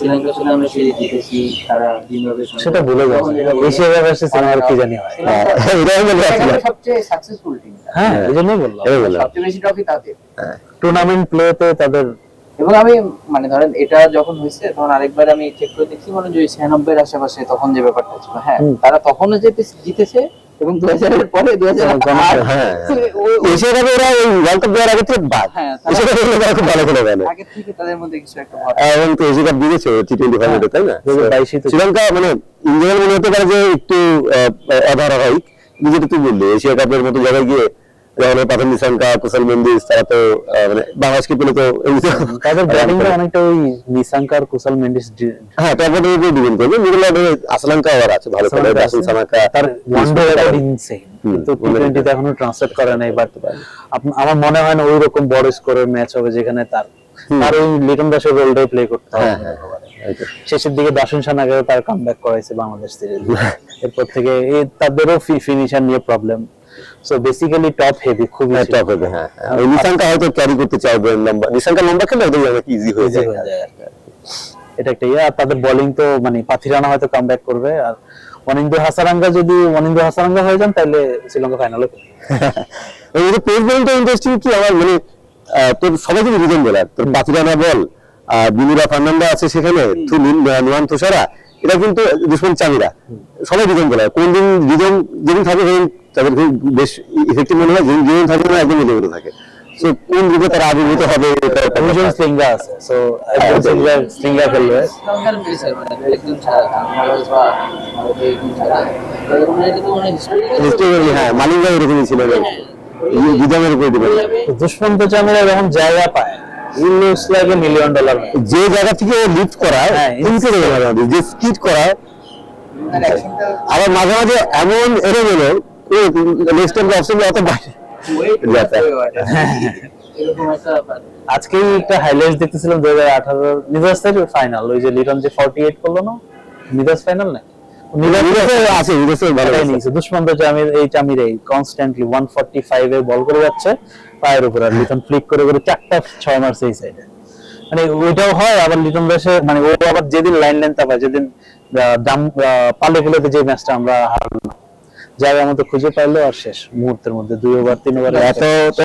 শ্রীলঙ্কার সাথে আমরা সিরিজ জিতেছি, তারা জিম্বাবুয়ের সঙ্গে সেটা ভুলে যাবো, এশিয়া কাপ আসছে শ্রীলঙ্কার কি জানি হয়। এটাই বলে আসলে সবচেয়ে সাকসেসফুল টিম, হ্যাঁ এজন্যই বললাম সবচেয়ে বেশি ট্রফি তাদের। টুর্নামেন্ট প্লেতে তাদের। এবং আমি মানে ধরেন এটা যখন হয়েছে তখন আরেকবার আমি চেক করে দেখছি, মনে হয় 96 এর আশেপাশে তখন যে ব্যাপারটা ছিল। হ্যাঁ তারা তখনও জিতেছে এবং 2000 এর পরে 2008 হ্যাঁ এশিয়া কাপে ওরা ওই ওয়ার্ল্ড কাপ দেওয়ার আগে থেকে বাদ, এশিয়া কাপে ওরা খুব ভালো খেলে গেল, আগে থেকে তাদের মধ্যে কিছু একটা এবং তো এশিয়া কাপ জিতেছে টি20 ফাইনালে, তাই না? শ্রীলঙ্কা মানে ইন্ডিয়ার মনে হতে পারে যে একটু অধারাবাহিক, যেটা তুই বললি এশিয়া কাপের মতো জায়গায় গিয়ে পাঠান নিশাঙ্কা, কুশল মেন্ডিস, তারা তো মানে বাংলাদেশকে পেলে তো তাদের ব্যাটিংটা অনেকটা ওই নিশাঙ্কা আর কুশল মেন্ডিস। হ্যাঁ টপের উপর ডিপেন্ড করবে। মিডল অর্ডারে আসলাঙ্কা আবার আছে ভালো খেলে, রাসেল সামাকা, তার ওয়ানডে রেকর্ড ইনসেইন, কিন্তু টি20 তে এখনো ট্রান্সলেট করে নাই। বাট আমার মনে হয় না ওই রকম বড় স্কোরের ম্যাচ হবে যেখানে তার ওই লিটন দাসের রোলটাই প্লে করতে হবে। শেষের দিকে দাসুন সানাকে তার কামব্যাক করাইছে বাংলাদেশ সিরিজ, এরপর থেকে তাদেরও ফিনিশার নিয়ে problem. So basically top heavy, খুব টপ হেভি। হ্যাঁ ওই নিশাঙ্কা হয়তো ক্যারি করতে চাইবে, লম্বা নিশাঙ্কা লম্বা খেলে একদম ইজি হয়ে যায়। এটা একটা আর তাদের বোলিং তো মানে পাথিরানা হয়তো কামব্যাক করবে, আর ওয়ানিন্দু হাসারাঙ্গা যদি ওয়ানিন্দু হাসারাঙ্গা হয়ে যান তাহলে শ্রীলঙ্কা ফাইনালে এই যে পেস বোলিংটা ইন্টারেস্টিং কি আমার মানে তোর সবাই কিন্তু রিজন বলার, তোর পাথিরানা বল, বিনুরা ফার্নান্ডা আছে সেখানে, নুয়ান তুষারা, এটা কিন্তু দুশ্মন চামিরা, সবাই রিজন বলার। কোন দিন রিজন যেদিন থাকে তাদের বেশ ইফেক্টিভ মনে হয়, যেদিন থাকে না একদম মিলে থাকে। সো কোন দিকে তারা আবির্ভূত হবে দুজন স্লিঙ্গার আছে, সো একজন স্লিঙ্গার খেলবে। হ্যাঁ মালিঙ্গা এরকমই ছিল, বিদামের উপরে দিবে দুশ্মন্ত চামিরা যখন জায়গা পায় $1 মিলিয়ন, যে জায়গা থেকে লিফট করা, যে স্কিট করা, আবার মাঝে মাঝে এমন এরে গেল নেক্সট টাইম অপশন অত বাইরে। আজকেই একটা হাইলাইট দেখতেছিলাম 2018 মিডাসের ফাইনাল, ওই যে লিটন যে 48 করলো না, মিডাস ফাইনাল না, আছে দুশ্মন্ত চামির, এই চামির এই কনস্ট্যান্টলি 145 এ বল করে যাচ্ছে পায়ের উপর, আর লিটন ফ্লিক করে করে 4টা 6 মারছে এই সাইডে। মানে ওইটাও হয়। আবার লিটন দাসে মানে ও আবার যেদিন লাইন লেন্থ পায়, যেদিন পালে ফেলেতে যে ম্যাচটা আমরা হারলাম, জায়গার মতো খুঁজে পাইলো আর শেষ মুহূর্তের মধ্যে 2 ওভার 3 ওভার এত